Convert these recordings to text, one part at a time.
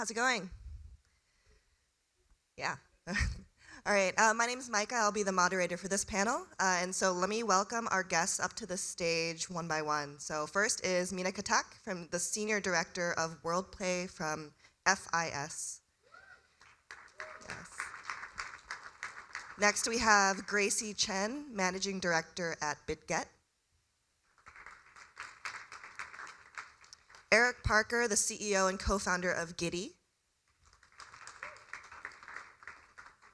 How's it going? Yeah. All right, my name is Maika. I'll be the moderator for this panel. And so let me welcome our guests up to the stage one by one. So first is Mina Khattak, from the Senior Director of Worldpay from FIS. Yes. Next we have Gracy Chen, Managing Director at Bitget. Eric Parker, the CEO and co-founder of Giddy.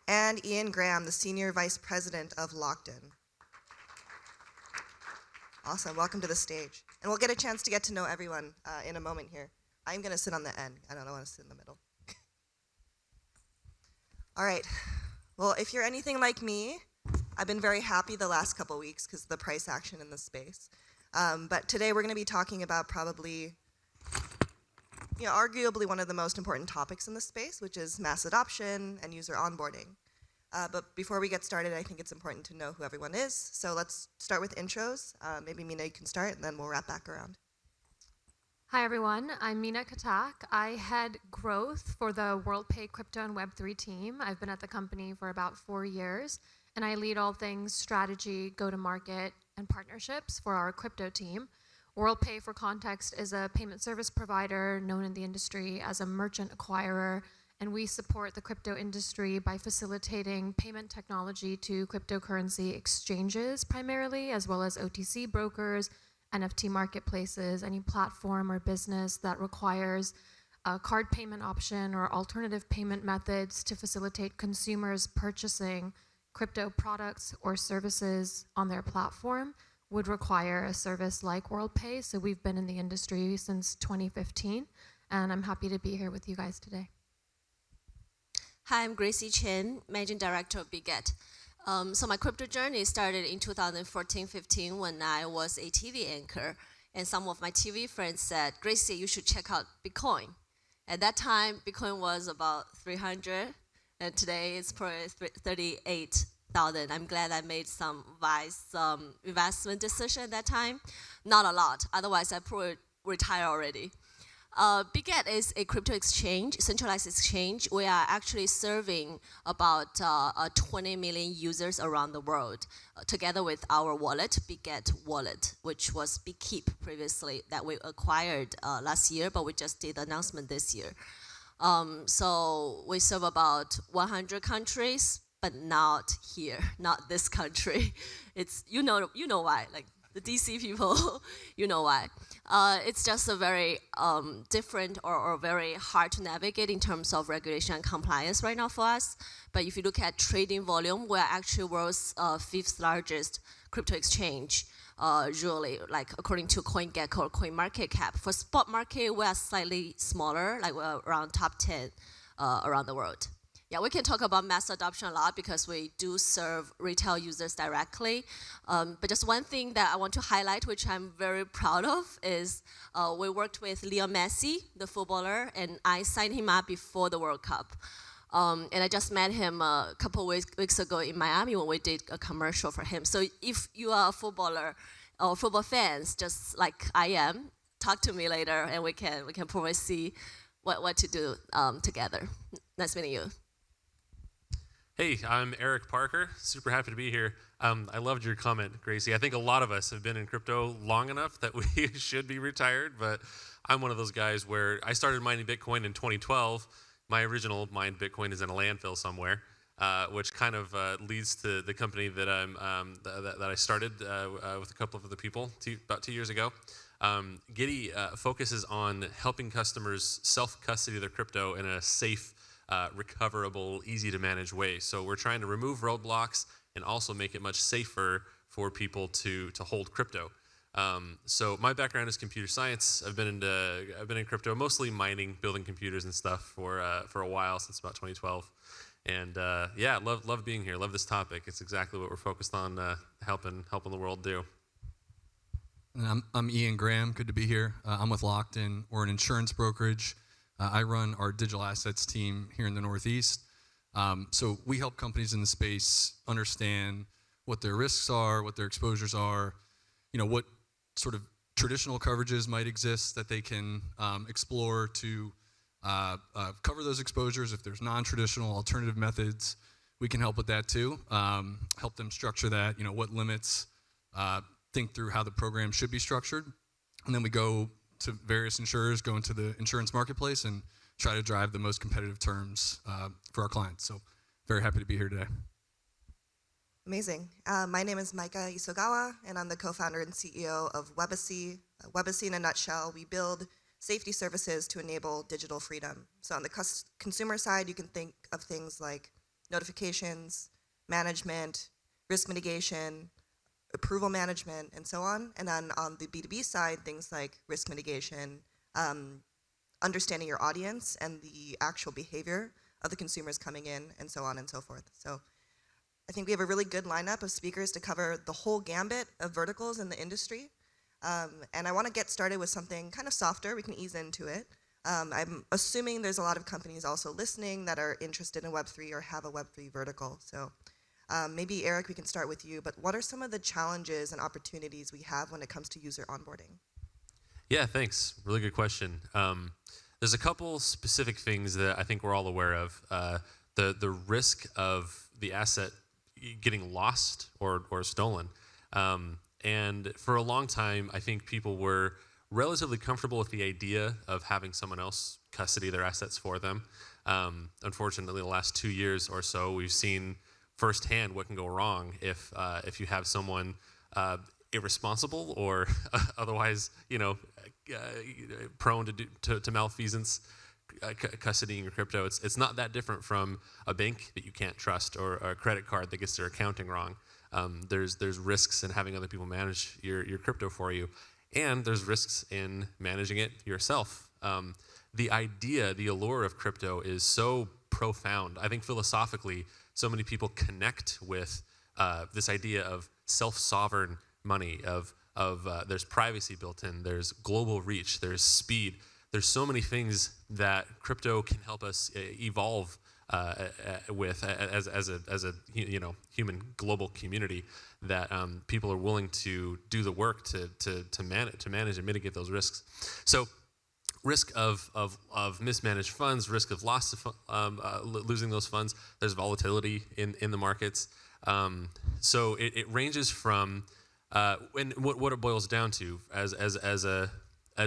And Ian Graham, the Senior Vice President of Lockton. Awesome, welcome to the stage. And we'll get a chance to get to know everyone in a moment here. I'm gonna sit on the end. I don't want to sit in the middle. All right, well, if you're anything like me, I've been very happy the last couple weeks because of the price action in the space. But today we're gonna be talking about probably, arguably one of the most important topics in the space, which is mass adoption and user onboarding. But before we get started, I think it's important to know who everyone is. So let's start with intros. Maybe Mina, you can start, and then we'll wrap back around. Hi everyone, I'm Mina Khattak. I head growth for the Worldpay Crypto and Web3 team. I've been at the company for about 4 years, and I lead all things strategy, go-to-market, and partnerships for our crypto team. Worldpay, for context, is a payment service provider known in the industry as a merchant acquirer, and we support the crypto industry by facilitating payment technology to cryptocurrency exchanges primarily, as well as OTC brokers, NFT marketplaces, any platform or business that requires a card payment option or alternative payment methods to facilitate consumers purchasing crypto products or services on their platform would require a service like Worldpay. So we've been in the industry since 2015, and I'm happy to be here with you guys today. Hi, I'm Gracy Chen, Managing Director of Bitget. So my crypto journey started in 2014-15 when I was a TV anchor, and some of my TV friends said, Gracy, you should check out Bitcoin. At that time, Bitcoin was about 300, and today it's probably 38,000. I'm glad I made some wise investment decision at that time. Not a lot, otherwise I probably retire already. Bitget is a crypto exchange, centralized exchange. We are actually serving about 20 million users around the world, together with our wallet, Bitget Wallet, which was Bitkeep previously that we acquired last year, but we just did the announcement this year. So we serve about 100 countries, but not here, not this country. It's you know why, like the DC people, you know why. It's just a very different or very hard to navigate in terms of regulation and compliance right now for us. But if you look at trading volume, we're actually world's 5th largest crypto exchange, usually, like according to CoinGecko or CoinMarketCap. For spot market, we are slightly smaller, like we're around top 10 around the world. Yeah, we can talk about mass adoption a lot because we do serve retail users directly. But just one thing that I want to highlight, which I'm very proud of, is we worked with Leo Messi, the footballer, and I signed him up before the World Cup. And I just met him a couple weeks ago in Miami when we did a commercial for him. So if you are a footballer or football fans, just like I am, talk to me later, and we can probably see what to do together. Nice meeting you. Hey, I'm Eric Parker. Super happy to be here. I loved your comment, Gracie. I think a lot of us have been in crypto long enough that we should be retired, but I'm one of those guys where I started mining Bitcoin in 2012. My original mined Bitcoin is in a landfill somewhere, which kind of leads to the company that that I started with a couple of other people about 2 years ago. Giddy focuses on helping customers self-custody their crypto in a safe, recoverable, easy to manage way. So we're trying to remove roadblocks and also make it much safer for people to hold crypto. So my background is computer science. I've been in crypto, mostly mining, building computers and stuff for a while, since about 2012. And yeah, love being here. Love this topic. It's exactly what we're focused on helping the world do. And I'm Ian Graham. Good to be here. I'm with Lockton. We're an insurance brokerage. I run our digital assets team here in the Northeast. So we help companies in the space understand what their risks are, what their exposures are, what sort of traditional coverages might exist that they can explore to cover those exposures. If there's non-traditional alternative methods, we can help with that too. Help them structure that, what limits, think through how the program should be structured. And then we go to various insurers, go into the insurance marketplace and try to drive the most competitive terms for our clients. So very happy to be here today. Amazing. My name is Maika Isogawa, and I'm the co-founder and CEO of Webacy. Webacy, in a nutshell, we build safety services to enable digital freedom. So on the consumer side, you can think of things like notifications, management, risk mitigation, approval management, and so on. And then on the B2B side, things like risk mitigation, understanding your audience and the actual behavior of the consumers coming in, and so on and so forth. So I think we have a really good lineup of speakers to cover the whole gambit of verticals in the industry. And I want to get started with something kind of softer. We can ease into it. I'm assuming there's a lot of companies also listening that are interested in Web3 or have a Web3 vertical. So maybe, Eric, we can start with you. But what are some of the challenges and opportunities we have when it comes to user onboarding? Yeah, thanks. Really good question. There's a couple specific things that I think we're all aware of. The risk of the asset getting lost or stolen. And for a long time, I think people were relatively comfortable with the idea of having someone else custody their assets for them. Unfortunately, the last 2 years or so, we've seen firsthand what can go wrong if you have someone irresponsible or otherwise, prone to malfeasance custodying your crypto. It's not that different from a bank that you can't trust or a credit card that gets their accounting wrong. There's risks in having other people manage your crypto for you, and there's risks in managing it yourself. The idea, the allure of crypto is so profound. I think philosophically, so many people connect with this idea of self-sovereign money, of there's privacy built in, there's global reach, there's speed. There's so many things that crypto can help us evolve with as a human global community, that people are willing to do the work to manage and mitigate those risks. So risk of mismanaged funds, risk of loss of losing those funds. There's volatility in the markets. So it ranges from and what it boils down to as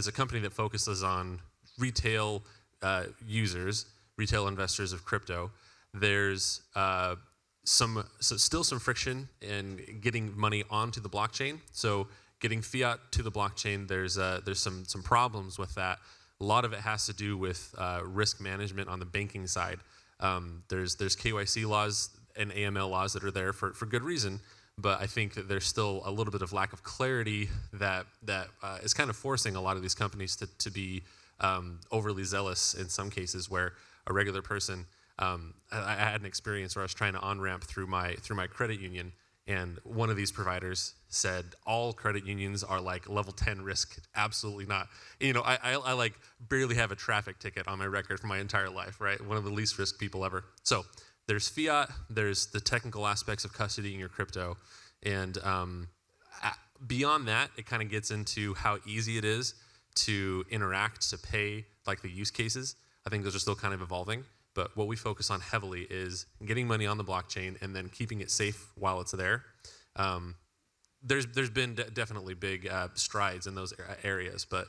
a company that focuses on retail users, retail investors of crypto. There's still some friction in getting money onto the blockchain. So getting fiat to the blockchain, there's some problems with that. A lot of it has to do with risk management on the banking side. There's KYC laws and AML laws that are there for good reason, but I think that there's still a little bit of lack of clarity that is kind of forcing a lot of these companies to be overly zealous in some cases, where a regular person, I had an experience where I was trying to on-ramp through my credit union, and one of these providers said all credit unions are like level 10 risk. Absolutely not. I like barely have a traffic ticket on my record for my entire life, right? One of the least risk people ever. So there's fiat, there's the technical aspects of custodying your crypto, and beyond that, it kind of gets into how easy it is to interact, to pay, like the use cases. I think those are still kind of evolving, but what we focus on heavily is getting money on the blockchain and then keeping it safe while it's there. There's been definitely big strides in those areas, but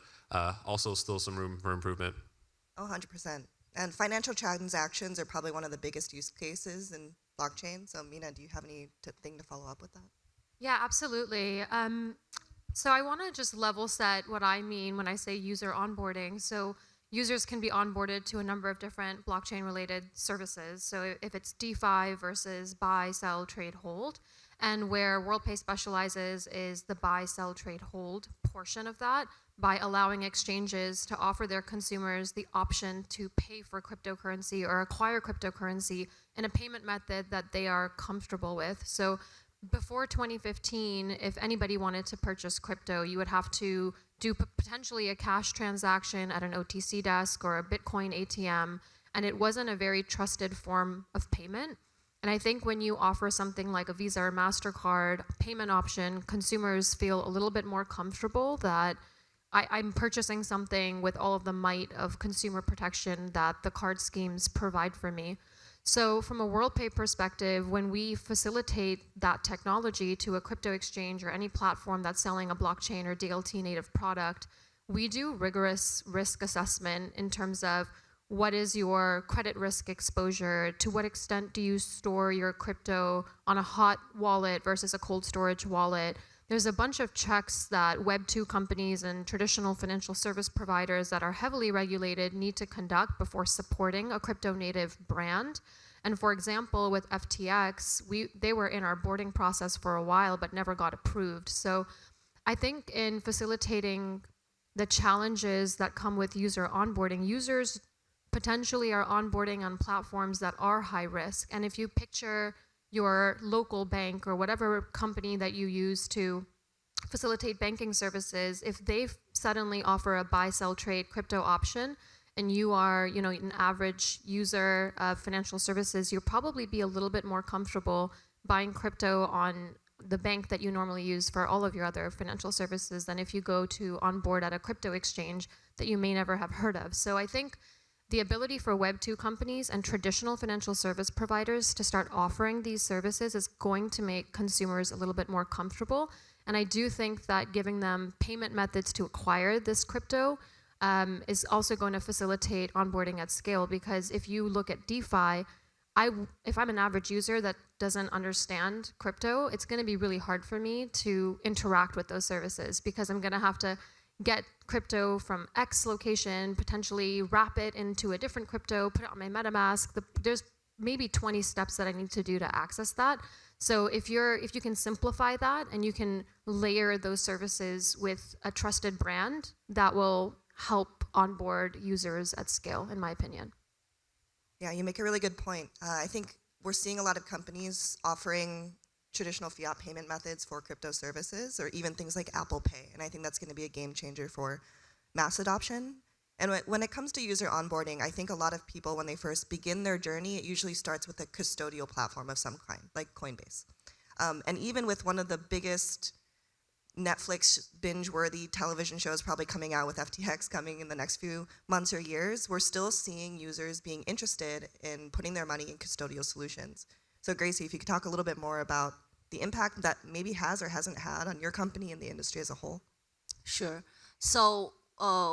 also still some room for improvement. Oh, 100%. And financial transactions are probably one of the biggest use cases in blockchain. So Mina, do you have anything to follow up with that? Yeah, absolutely. So I want to just level set what I mean when I say user onboarding. So users can be onboarded to a number of different blockchain-related services. So if it's DeFi versus buy, sell, trade, hold, and where Worldpay specializes is the buy, sell, trade, hold portion of that, by allowing exchanges to offer their consumers the option to pay for cryptocurrency or acquire cryptocurrency in a payment method that they are comfortable with. So before 2015, if anybody wanted to purchase crypto, you would have to do potentially a cash transaction at an OTC desk or a Bitcoin ATM, and it wasn't a very trusted form of payment. And I think when you offer something like a Visa or MasterCard payment option, consumers feel a little bit more comfortable that I'm purchasing something with all of the might of consumer protection that the card schemes provide for me. So from a Worldpay perspective, when we facilitate that technology to a crypto exchange or any platform that's selling a blockchain or DLT native product, we do rigorous risk assessment in terms of what is your credit risk exposure, to what extent do you store your crypto on a hot wallet versus a cold storage wallet. There's a bunch of checks that Web 2 companies and traditional financial service providers that are heavily regulated need to conduct before supporting a crypto native brand. And for example, with FTX, they were in our boarding process for a while but never got approved. So I think in facilitating the challenges that come with user onboarding, users potentially are onboarding on platforms that are high risk. And if you picture your local bank or whatever company that you use to facilitate banking services, if they suddenly offer a buy, sell, trade crypto option, and you are, an average user of financial services, you'll probably be a little bit more comfortable buying crypto on the bank that you normally use for all of your other financial services than if you go to onboard at a crypto exchange that you may never have heard of. So I think the ability for Web 2 companies and traditional financial service providers to start offering these services is going to make consumers a little bit more comfortable. And I do think that giving them payment methods to acquire this crypto is also going to facilitate onboarding at scale, because if you look at DeFi, if I'm an average user that doesn't understand crypto, it's going to be really hard for me to interact with those services, because I'm going to have to get crypto from X location, potentially wrap it into a different crypto, put it on my MetaMask. There's maybe 20 steps that I need to do to access that. So if you can simplify that and you can layer those services with a trusted brand, that will help onboard users at scale, in my opinion. Yeah, you make a really good point. I think we're seeing a lot of companies offering traditional fiat payment methods for crypto services, or even things like Apple Pay. And I think that's going to be a game changer for mass adoption. And when it comes to user onboarding, I think a lot of people, when they first begin their journey, it usually starts with a custodial platform of some kind, like Coinbase. And even with one of the biggest Netflix binge-worthy television shows probably coming out with FTX coming in the next few months or years, we're still seeing users being interested in putting their money in custodial solutions. So Gracy, if you could talk a little bit more about the impact that maybe has or hasn't had on your company and the industry as a whole. Sure. So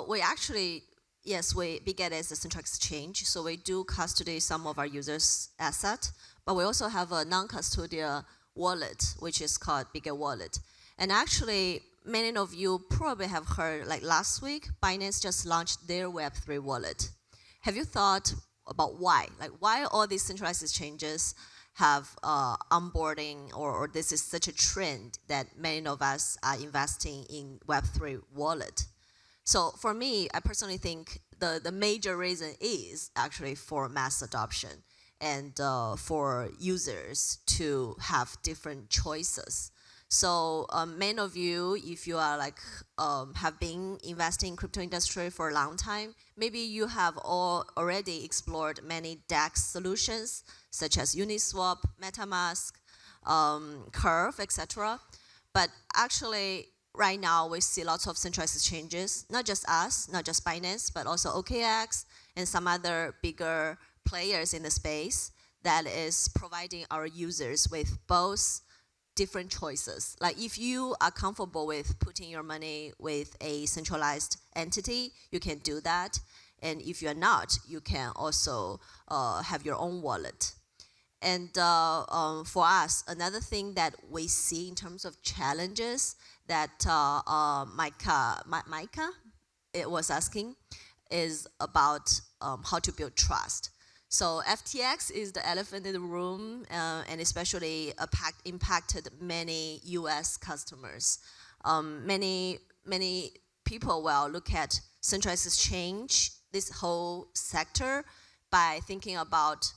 we actually, Bitget is a central exchange, so we do custody some of our users' asset, but we also have a non-custodial wallet, which is called Bitget Wallet. And actually, many of you probably have heard, like last week, Binance just launched their Web3 wallet. Have you thought about why? Like, why all these centralized exchanges have onboarding, or this is such a trend that many of us are investing in Web3 wallet? So for me, I personally think the major reason is actually for mass adoption and for users to have different choices. So many of you, if you are have been investing in crypto industry for a long time, maybe you have already explored many DEX solutions such as Uniswap, MetaMask, Curve, etc. But actually, right now we see lots of centralized exchanges, not just us, not just Binance, but also OKX and some other bigger players in the space that is providing our users with both different choices. Like if you are comfortable with putting your money with a centralized entity, you can do that. And if you're not, you can also have your own wallet. And for us, another thing that we see in terms of challenges that Maika it was asking is about how to build trust. So FTX is the elephant in the room, and especially impacted many US customers. Many people will look at centralized exchange, this whole sector, by thinking about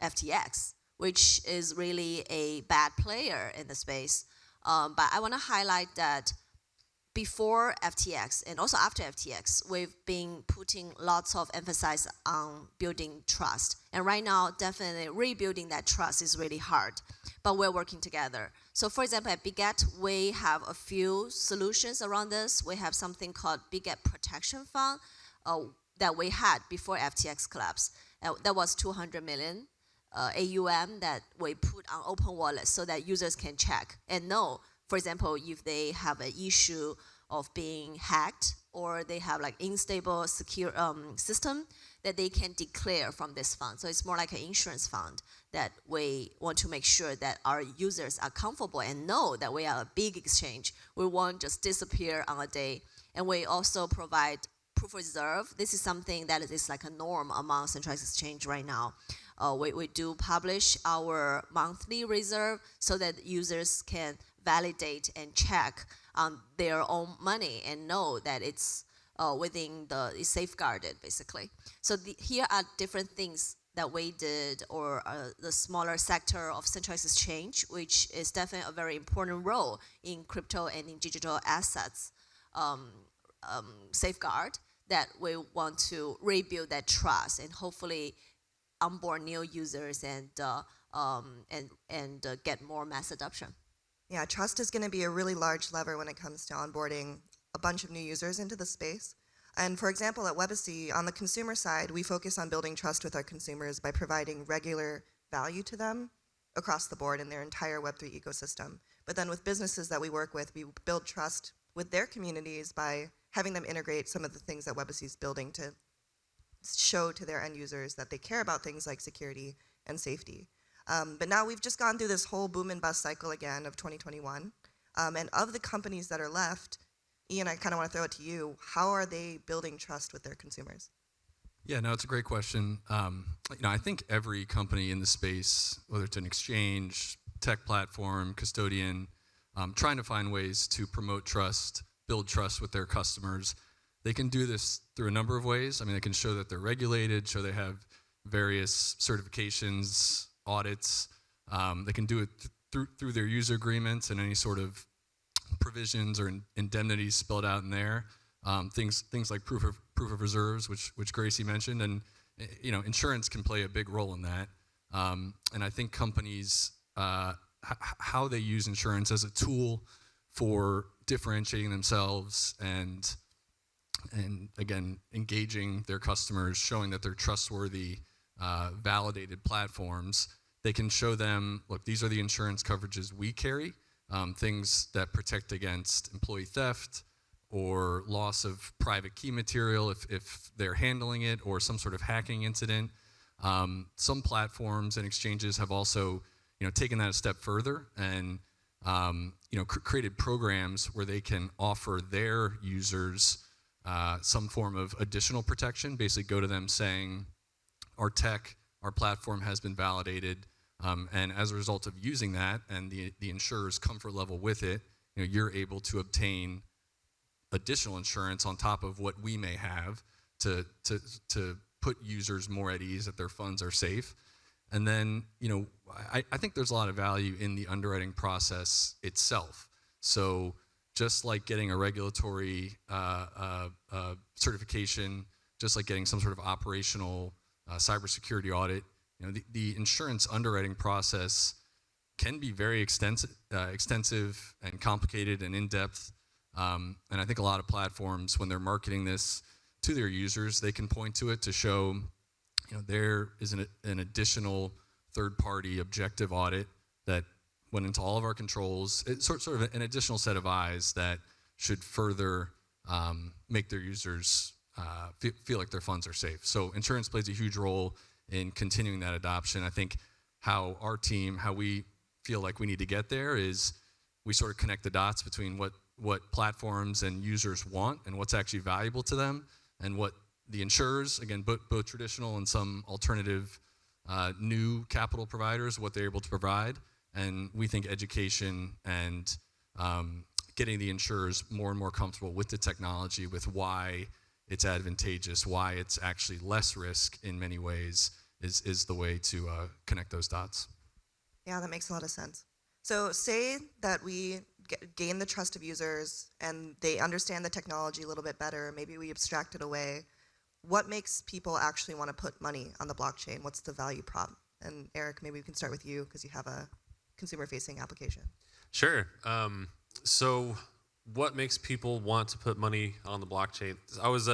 FTX, which is really a bad player in the space. But I want to highlight that before FTX and also after FTX, we've been putting lots of emphasis on building trust. And right now, definitely rebuilding that trust is really hard, but we're working together. So for example, at Bitget, we have a few solutions around this. We have something called Bitget Protection Fund that we had before FTX collapse. That was 200 million AUM that we put on open wallet so that users can check and know, for example, if they have an issue of being hacked or they have like unstable secure system, that they can declare from this fund. So it's more like an insurance fund that we want to make sure that our users are comfortable and know that we are a big exchange. We won't just disappear on a day. And we also provide proof of reserve. This is something that is like a norm among centralized exchange right now. We do publish our monthly reserve so that users can validate and check on their own money and know that it's it's safeguarded, basically. So here are different things that we did, or the smaller sector of centralized exchange, which is definitely a very important role in crypto and in digital assets safeguard, that we want to rebuild that trust and hopefully onboard new users and get more mass adoption. Yeah, trust is going to be a really large lever when it comes to onboarding a bunch of new users into the space. And for example, at Webacy, on the consumer side, we focus on building trust with our consumers by providing regular value to them across the board in their entire Web3 ecosystem. But then with businesses that we work with, we build trust with their communities by having them integrate some of the things that Webacy is building to show to their end users that they care about things like security and safety. But now we've just gone through this whole boom and bust cycle again of 2021. And of the companies that are left, Ian, I kind of want to throw it to you. How are they building trust with their consumers? Yeah, no, it's a great question. I think every company in the space, whether it's an exchange, tech platform, custodian, trying to find ways to promote trust, build trust with their customers. They can do this through a number of ways. I mean, they can show that they're regulated, show they have various certifications, audits. They can do it through their user agreements and any sort of provisions or indemnities spelled out in there. Things like proof of reserves, which Gracy mentioned, and insurance can play a big role in that. And I think companies how they use insurance as a tool for differentiating themselves and again engaging their customers, showing that they're trustworthy, validated platforms. They can show them, look, these are the insurance coverages we carry, things that protect against employee theft or loss of private key material if they're handling it, or some sort of hacking incident. Some platforms and exchanges have also taken that a step further and created programs where they can offer their users some form of additional protection. Basically go to them saying, our platform has been validated, and as a result of using that and the insurer's comfort level with it, you're able to obtain additional insurance on top of what we may have to put users more at ease that their funds are safe. And then, I think there's a lot of value in the underwriting process itself. So just like getting a regulatory certification, just like getting some sort of operational cybersecurity audit, the insurance underwriting process can be very extensive and complicated and in-depth. And I think a lot of platforms, when they're marketing this to their users, they can point to it to show, there is an additional third-party objective audit that went into all of our controls. It's sort of an additional set of eyes that should further make their users feel like their funds are safe. So insurance plays a huge role in continuing that adoption. I think how we feel like we need to get there is we sort of connect the dots between what platforms and users want and what's actually valuable to them, and what the insurers, again, both traditional and some alternative new capital providers, what they're able to provide. And we think education and getting the insurers more and more comfortable with the technology, with why it's advantageous, why it's actually less risk in many ways, is the way to connect those dots. Yeah, that makes a lot of sense. So say that we gain the trust of users and they understand the technology a little bit better, maybe we abstract it away, what makes people actually want to put money on the blockchain? What's the value prop? And Eric, maybe we can start with you because you have a consumer-facing application. Sure. So what makes people want to put money on the blockchain? I was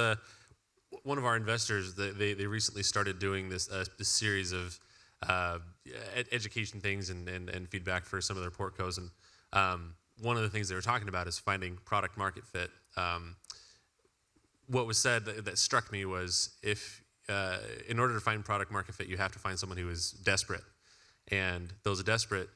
one of our investors. They recently started doing this series of education things and feedback for some of their portcos. And one of the things they were talking about is finding product market fit. What was said that struck me was if in order to find product market fit, you have to find someone who is desperate. And those desperate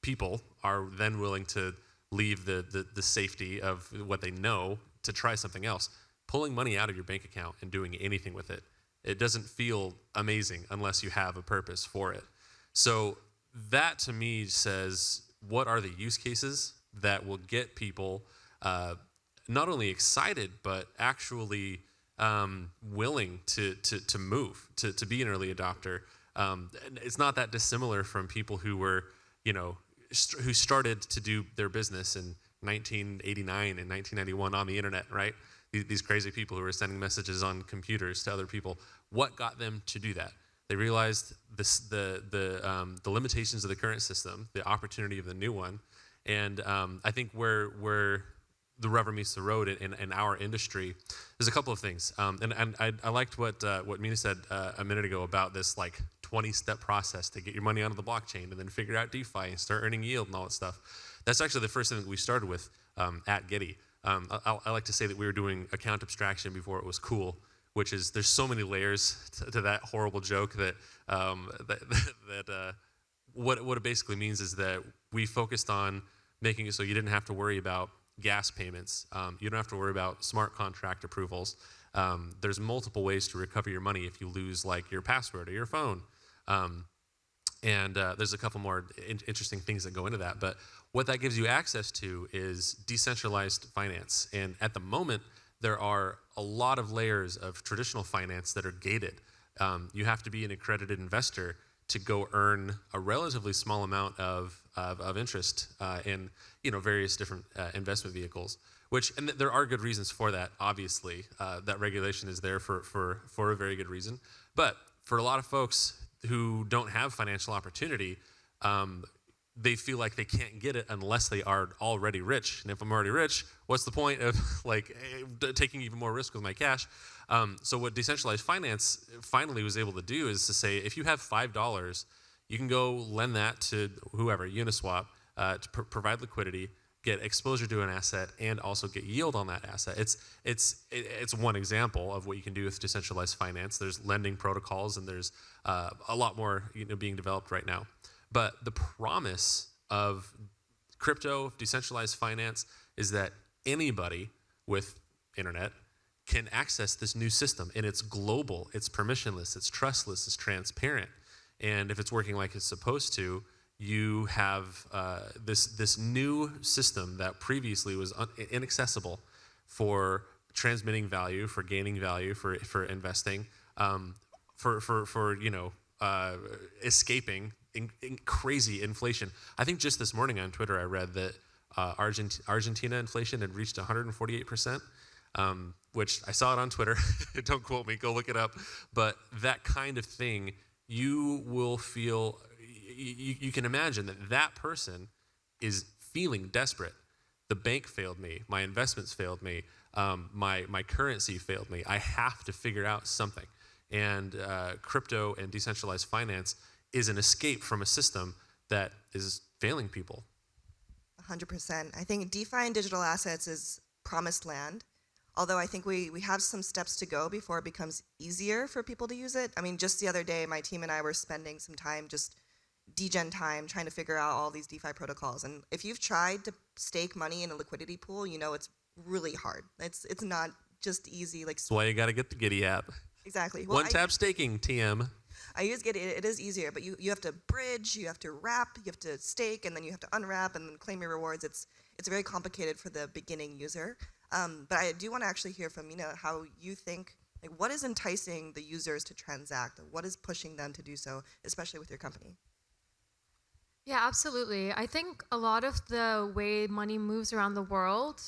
people are then willing to leave the safety of what they know to try something else. Pulling money out of your bank account and doing anything with it, it doesn't feel amazing unless you have a purpose for it. So that to me says, what are the use cases that will get people not only excited, but actually willing to move, to be an early adopter. It's not that dissimilar from people who were, who started to do their business in 1989 and 1991 on the internet, right? These crazy people who were sending messages on computers to other people. What got them to do that? They realized the limitations of the current system, the opportunity of the new one, and I think where the rubber meets the road in our industry, there's a couple of things. And I liked what Mina said a minute ago about this 20-step process to get your money onto the blockchain and then figure out DeFi and start earning yield and all that stuff. That's actually the first thing that we started with at Giddy. I like to say that we were doing account abstraction before it was cool, which is there's so many layers to that horrible joke that what it basically means is that we focused on making it so you didn't have to worry about gas payments. You don't have to worry about smart contract approvals. There's multiple ways to recover your money if you lose your password or your phone. And there's a couple more interesting things that go into that. But what that gives you access to is decentralized finance. And at the moment, there are a lot of layers of traditional finance that are gated. You have to be an accredited investor to go earn a relatively small amount of interest in various different investment vehicles. And there are good reasons for that. Obviously, that regulation is there for a very good reason. But for a lot of folks who don't have financial opportunity, they feel like they can't get it unless they are already rich. And if I'm already rich, what's the point of taking even more risk with my cash? So what decentralized finance finally was able to do is to say, if you have $5, you can go lend that to whoever, Uniswap, to provide liquidity, get exposure to an asset, and also get yield on that asset. It's one example of what you can do with decentralized finance. There's lending protocols, and there's a lot more being developed right now. But the promise of crypto, decentralized finance, is that anybody with internet can access this new system, and it's global, it's permissionless, it's trustless, it's transparent. And if it's working like it's supposed to, you have this new system that previously was inaccessible for transmitting value, for gaining value, for investing, for escaping crazy inflation. I think just this morning on Twitter I read that Argentina inflation had reached 148%. Which I saw it on Twitter. Don't quote me, go look it up. But that kind of thing, you will feel, you can imagine that person is feeling desperate. The bank failed me, my investments failed me, my currency failed me. I have to figure out something. And crypto and decentralized finance is an escape from a system that is failing people. 100%. I think DeFi and digital assets is promised land. Although I think we have some steps to go before it becomes easier for people to use it. I mean, just the other day, my team and I were spending some time, just degen time, trying to figure out all these DeFi protocols. And if you've tried to stake money in a liquidity pool, it's really hard. It's not just easy. That's why you got to get the Giddy app. Exactly. Well, One-tap staking, TM. I use Giddy. It is easier, but you have to bridge, you have to wrap, you have to stake, and then you have to unwrap and then claim your rewards. It's very complicated for the beginning user. But I do want to actually hear from Mina how you think, what is enticing the users to transact? What is pushing them to do so, especially with your company? Yeah, absolutely. I think a lot of the way money moves around the world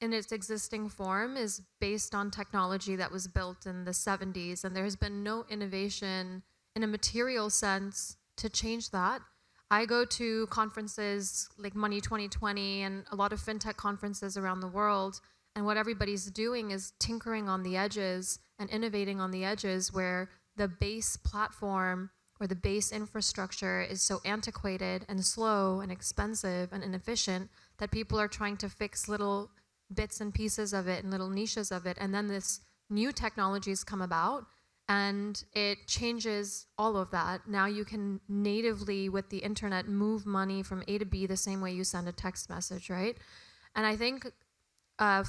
in its existing form is based on technology that was built in the 70s, and there has been no innovation in a material sense to change that. I go to conferences like Money 2020 and a lot of fintech conferences around the world, and what everybody's doing is tinkering on the edges and innovating on the edges where the base platform or the base infrastructure is so antiquated and slow and expensive and inefficient that people are trying to fix little bits and pieces of it and little niches of it. And then this new technologies come about and it changes all of that. Now you can natively, with the internet, move money from A to B the same way you send a text message, right? And I think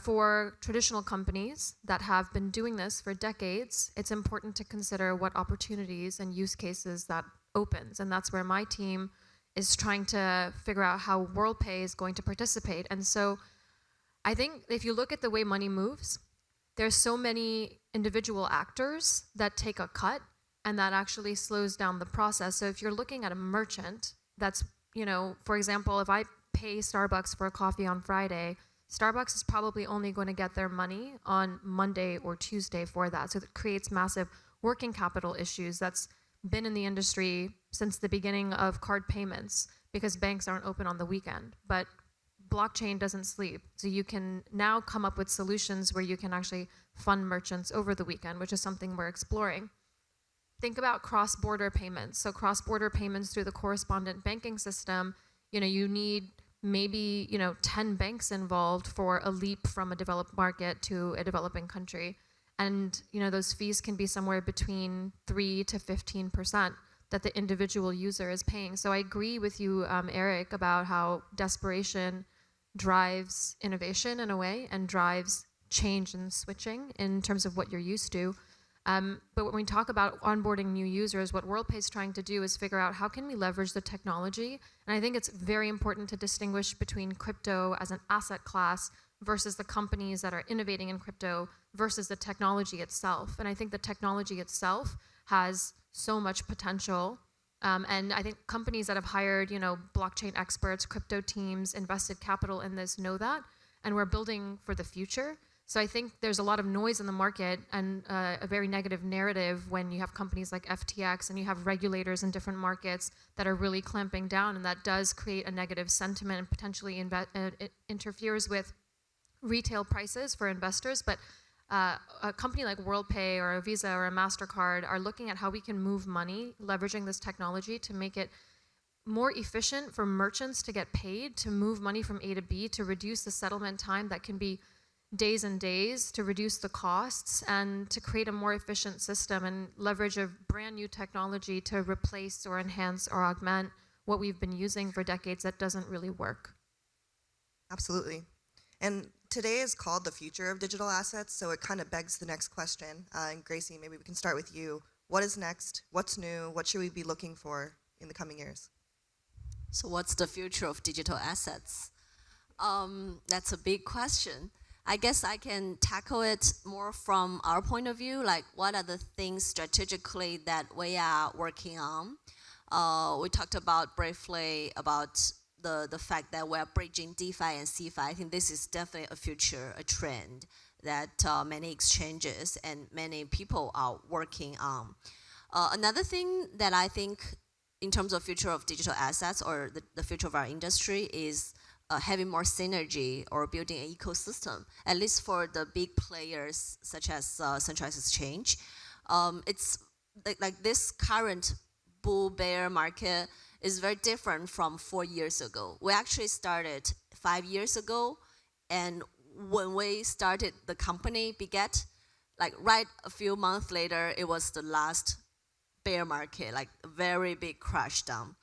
for traditional companies that have been doing this for decades, it's important to consider what opportunities and use cases that opens. And that's where my team is trying to figure out how Worldpay is going to participate. And so I think if you look at the way money moves, there's so many individual actors that take a cut, and that actually slows down the process. So if you're looking at a merchant that's, for example, if I pay Starbucks for a coffee on Friday, Starbucks is probably only going to get their money on Monday or Tuesday for that. So it creates massive working capital issues. That's been in the industry since the beginning of card payments because banks aren't open on the weekend. But blockchain doesn't sleep. So you can now come up with solutions where you can actually fund merchants over the weekend, which is something we're exploring. Think about cross-border payments. So cross-border payments through the correspondent banking system, you need maybe 10 banks involved for a leap from a developed market to a developing country. And those fees can be somewhere between 3 to 15% that the individual user is paying. So I agree with you, Eric, about how desperation drives innovation in a way and drives change and switching in terms of what you're used to. But when we talk about onboarding new users, what Worldpay is trying to do is figure out how can we leverage the technology. And I think it's very important to distinguish between crypto as an asset class versus the companies that are innovating in crypto versus the technology itself. And I think the technology itself has so much potential. And I think companies that have hired, blockchain experts, crypto teams, invested capital in this know that. And we're building for the future. So I think there's a lot of noise in the market and a very negative narrative when you have companies like FTX and you have regulators in different markets that are really clamping down, and that does create a negative sentiment and potentially it interferes with retail prices for investors. But a company like Worldpay or a Visa or a MasterCard are looking at how we can move money, leveraging this technology to make it more efficient for merchants to get paid, to move money from A to B, to reduce the settlement time that can be days and days, to reduce the costs and to create a more efficient system and leverage a brand new technology to replace or enhance or augment what we've been using for decades that doesn't really work. Absolutely. And today is called the future of digital assets, so it kind of begs the next question. And Gracy, maybe we can start with you. What is next? What's new? What should we be looking for in the coming years? So what's the future of digital assets? That's a big question. I guess I can tackle it more from our point of view, like what are the things strategically that we are working on. We talked about briefly about the fact that we're bridging DeFi and CeFi. I think this is definitely a future, a trend that many exchanges and many people are working on. Another thing that I think in terms of future of digital assets or the future of our industry is having more synergy or building an ecosystem, at least for the big players such as centralized exchange. It's like this current bull bear market is very different from 4 years ago. We actually started 5 years ago, and when we started the company, Bitget, like right a few months later, it was the last bear market, like a very big crash down.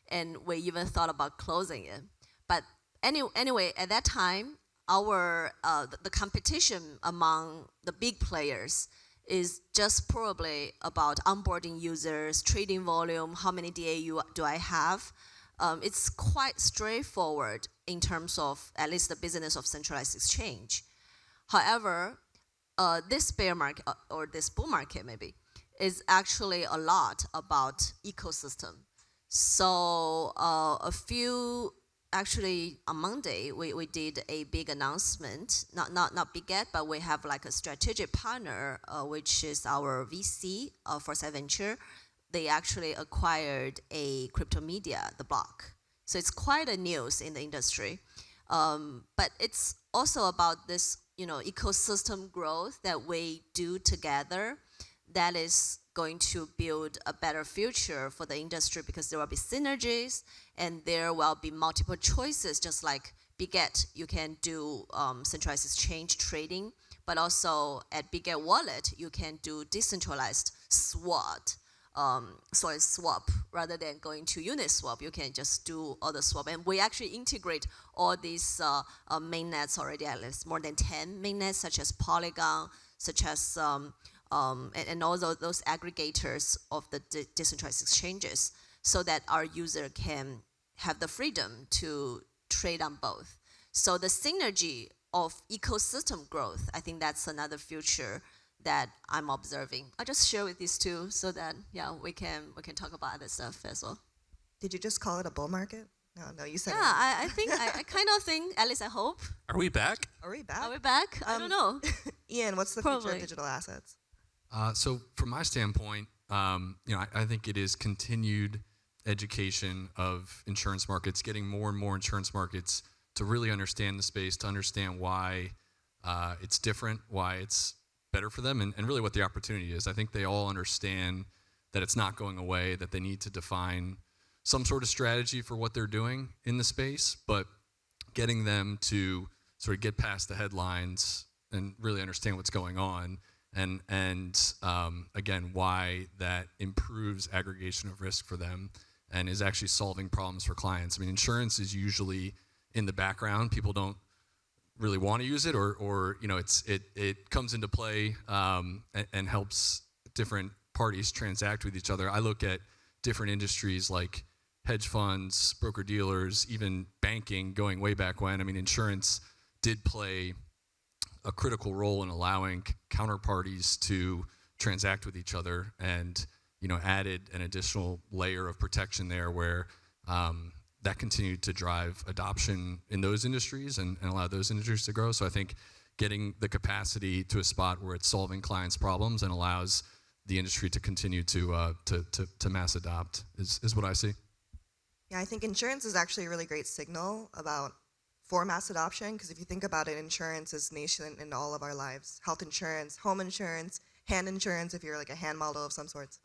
And we even thought about closing it. But anyway, at that time, the competition among the big players is just probably about onboarding users, trading volume, how many DAU do I have. It's quite straightforward in terms of at least the business of centralized exchange. However, this bear market or this bull market maybe is actually a lot about ecosystem. So actually on Monday, we did a big announcement, not Bitget, but we have like a strategic partner, which is our VC, Foresight Venture. They actually acquired a crypto media, The Block. So it's quite a news in the industry. But it's also about this, ecosystem growth that we do together that is going to build a better future for the industry, because there will be synergies and there will be multiple choices. Just like Bitget, you can do centralized exchange trading, but also at Bitget Wallet, you can do decentralized swap rather than going to Uniswap. You can just do all the swap. And we actually integrate all these mainnets already, at least more than 10 mainnets, such as Polygon, such as and all those aggregators of the decentralized exchanges, so that our user can have the freedom to trade on both. So the synergy of ecosystem growth, I think that's another future that I'm observing. I'll just share with these two so that we can talk about other stuff as well. Did you just call it a bull market? No, you said I think, I kind of think, at least I hope. Are we back? Are we back? Are we back? I don't know. Ian, what's the future of digital assets? So from my standpoint, I think it is continued education of insurance markets, getting more and more insurance markets to really understand the space, to understand why it's different, why it's better for them, and really what the opportunity is. I think they all understand that it's not going away, that they need to define some sort of strategy for what they're doing in the space, but getting them to sort of get past the headlines and really understand what's going on, and again, why that improves aggregation of risk for them and is actually solving problems for clients. I mean, insurance is usually in the background. People don't really want to use it, or it comes into play and helps different parties transact with each other. I look at different industries like hedge funds, broker-dealers, even banking going way back when. I mean, insurance did play a critical role in allowing counterparties to transact with each other, and added an additional layer of protection there where that continued to drive adoption in those industries and allow those industries to grow. So I think getting the capacity to a spot where it's solving clients' problems and allows the industry to continue to mass adopt is what I see. Yeah, I think insurance is actually a really great signal for mass adoption, because if you think about it, insurance is nascent in all of our lives. Health insurance, home insurance, hand insurance if you're like a hand model of some sorts.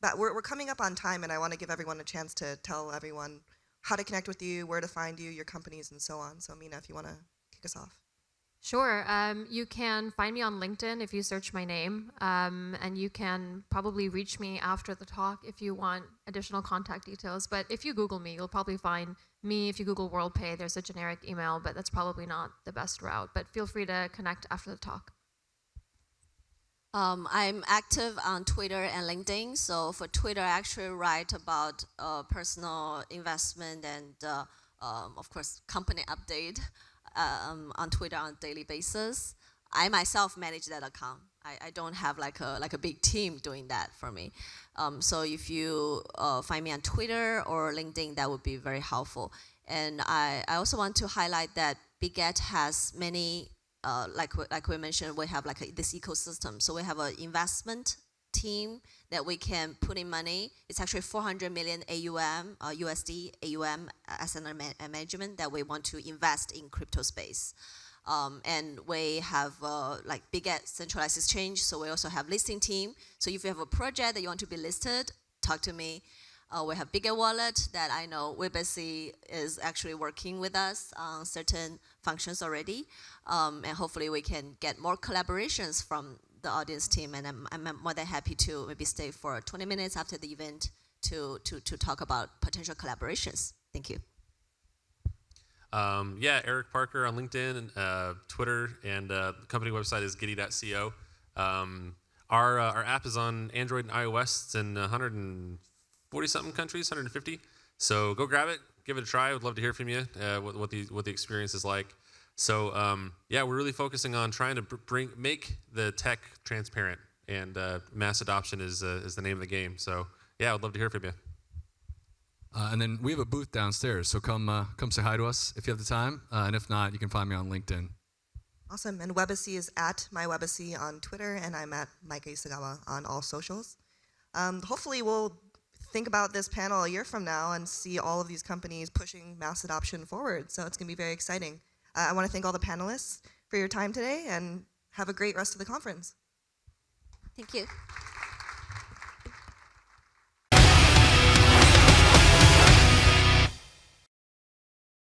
But we're coming up on time, and I want to give everyone a chance to tell everyone how to connect with you, where to find you, your companies, and so on. So Mina, if you want to kick us off. Sure. You can find me on LinkedIn if you search my name, and you can probably reach me after the talk if you want additional contact details. But if you Google me, you'll probably find me. If you Google Worldpay, there's a generic email, but that's probably not the best route. But feel free to connect after the talk. I'm active on Twitter and LinkedIn. So for Twitter, I actually write about personal investment and, of course, company update on Twitter on a daily basis. I myself manage that account. I don't have like a big team doing that for me. So if you find me on Twitter or LinkedIn, that would be very helpful. And I also want to highlight that Bitget has many. Like we mentioned, we have this ecosystem. So we have an investment team that we can put in money. It's actually 400 million AUM, USD AUM asset management that we want to invest in crypto space. And we have Bitget centralized exchange. So we also have listing team. So if you have a project that you want to be listed, talk to me. We have Bitget Wallet that I know Webacy is actually working with us on certain functions already. And hopefully we can get more collaborations from the audience team. And I'm more than happy to maybe stay for 20 minutes after the event to talk about potential collaborations. Thank you. Eric Parker on LinkedIn, Twitter, and the company website is giddy.co. Our app is on Android and iOS. It's in 140-something countries, 150. So go grab it, give it a try. I would love to hear from you, what the experience is like. So we're really focusing on trying to make the tech transparent, and mass adoption is the name of the game. So I would love to hear from you. And then we have a booth downstairs, so come say hi to us if you have the time. And if not, you can find me on LinkedIn. Awesome. And Webacy is at mywebacy on Twitter, and I'm at Maika Isogawa on all socials. Hopefully we'll think about this panel a year from now and see all of these companies pushing mass adoption forward. So it's going to be very exciting. I want to thank all the panelists for your time today, and have a great rest of the conference. Thank you.